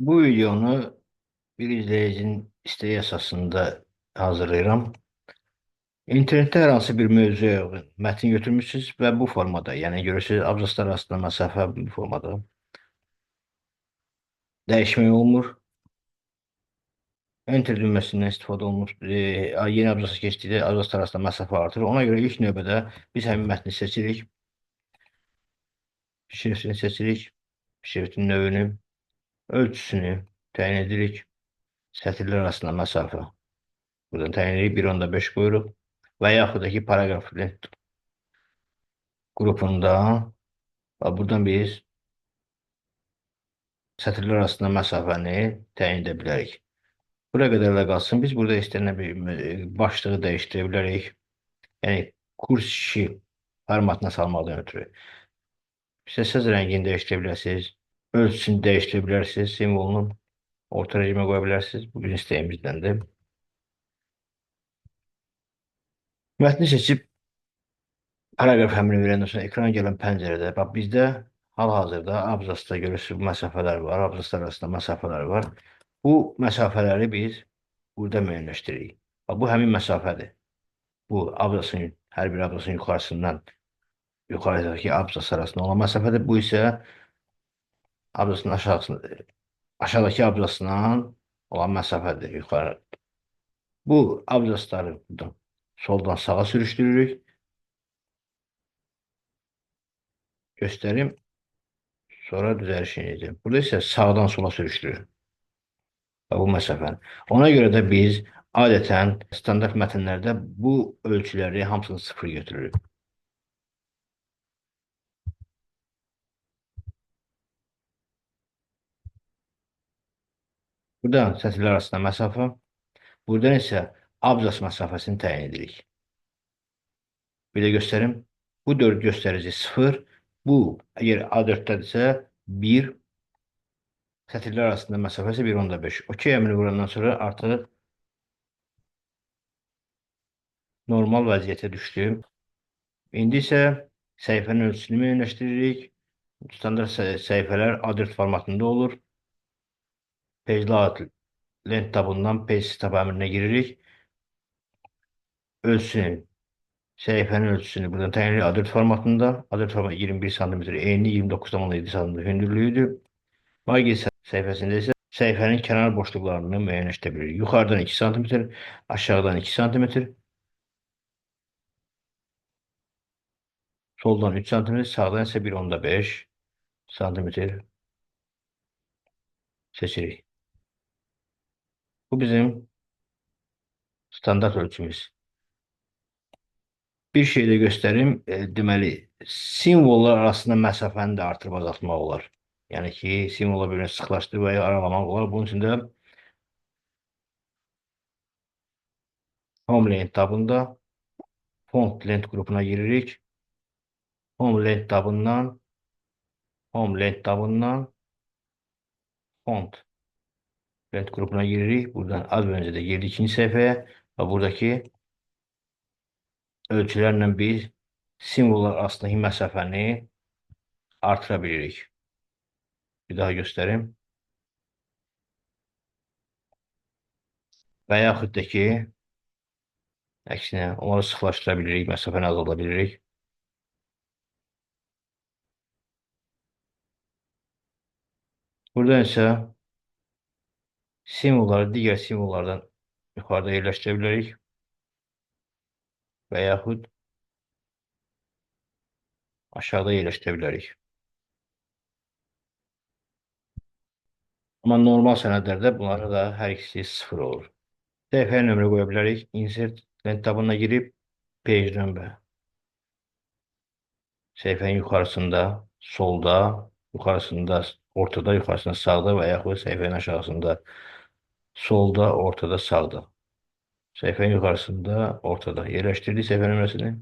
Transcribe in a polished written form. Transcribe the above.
Bu videonu bir izleyicinin isteği esasında hazırlayıram. İnternetdə hər hansı bir mövzuya mətn götürmüşsünüz və bu formada, yəni görürsünüz abzaslar arasında məsafə bu formada dəyişmək olmur. Enter düyməsindən istifadə olunur. Yeni abzasa keçdikdə abzaslar arasında məsafə artır. Ona görə ilk növbədə biz həmin mətni seçirik. Şriftini seçirik. Şriftin növünü, ölçüsünü təyin edirik. Sətirlər arasında məsafə. Buradan təyin edirik. 1.5 qoyuruq. Və yaxud da ki, paragraf qrupunda və buradan biz sətirlər arasında məsafəni təyin edə bilərik. Bura qədərlə qalsın. Biz burada istənilən bir başlığı dəyişdirə bilərik. Yəni, kurs 2 formatına salmaqdan ötürü. İstəsəz rəngini dəyişdirə bilərsiniz. Ölçüsünü dəyişdirə bilərsiniz. Simvolunu orta rejimə qoya bilərsiniz. Bugün istəyimizdəndir. Mətni seçib paragraf əmrini verəndən sonra ekrana gələn pəncərədə, bax bizdə hal-hazırda abzasda görürsünüz məsafələr var, abzaslar arasında məsafələr var. Bu məsafələri biz burada müəyyənləşdiririk. Bax, bu həmin məsafədir. Bu abzasın, hər bir abzasın yuxarısından yuxarıdakı abzas arasında olan məsafədir. Bu isə abzasın aşağıdakı abzasından olan məsafədir yuxarı. Bu abzasları buradan soldan sağa sürüşdürürük. Göstərim. Sonra düzəlişini edəcəm. Burada isə sağdan sola sürüşdürür. Bu məsafəni. Ona görə də biz adətən standart mətnlərdə bu ölçüləri hamısını sıfır götürürük. Buradan sətirlər arasında məsafə. Buradan isə abzas məsafəsini təyin edirik. Bir də göstərim. Bu 4 göstərici 0. Bu, əgər A4-dədirsə 1. Sətirlər arasında məsafəsi 1.5. OK əmrini vurandan sonra artıq normal vəziyyətə düşdüm. İndi isə səhifənin ölçüsünü müəyyənləşdiririk. Standart səhifələr A4 formatında olur. Page layout lent tabından page tab əmrinə giririk. Ölçüsünü, səhifənin ölçüsünü buradan təyin edirik A4 formatında. A4 formatı 21 cm, eni 29,7 cm hündürlüyüdür. Margin səhifəsində isə səhifənin kənar boşluqlarını müəyyənləşdirə bilirik. Yuxarıdan 2 cm, aşağıdan 2 cm, soldan 3 cm, sağdan isə 1.5 cm seçirik. Bu bizim standart ölçümüz. Bir şey də göstərim. Deməli, simvollar arasında məsafəni də artırıb azaltmaq olar. Yəni ki, simvollar birini sıxlaşdırıb və ya aralamaq olar. Bunun üçün də Home Lent tabında Font Lent qrupuna giririk. Home Lent tabından Font Lent qrupuna giririk. Buradan az öncə də girdik ikinci səhifəyə və buradakı ölçülərlə biz simvollar arasındakı məsafəni artıra bilirik. Bir daha göstərim. Və yaxud da ki, əksinə, onları sıxlaşdıra bilirik, məsafəni azalda bilirik. Buradan isə simvolları digər simvollardan yuxarıda yerləşdirə bilərik və yaxud aşağıda yerləşdirə bilərik. Amma normal sənədlərdə bunların da hər ikisi 0 olur. Səhifəyə nömrə qoya bilərik. Insert lent tabına girib page number. Səhifənin yuxarısında, solda, yuxarısında, ortada, yuxarısında, sağda və yaxud səhifənin aşağısında, solda, ortada, sağda. Səhifənin yuxarısında, ortada yerləşdirdik səhifə nömrəsini.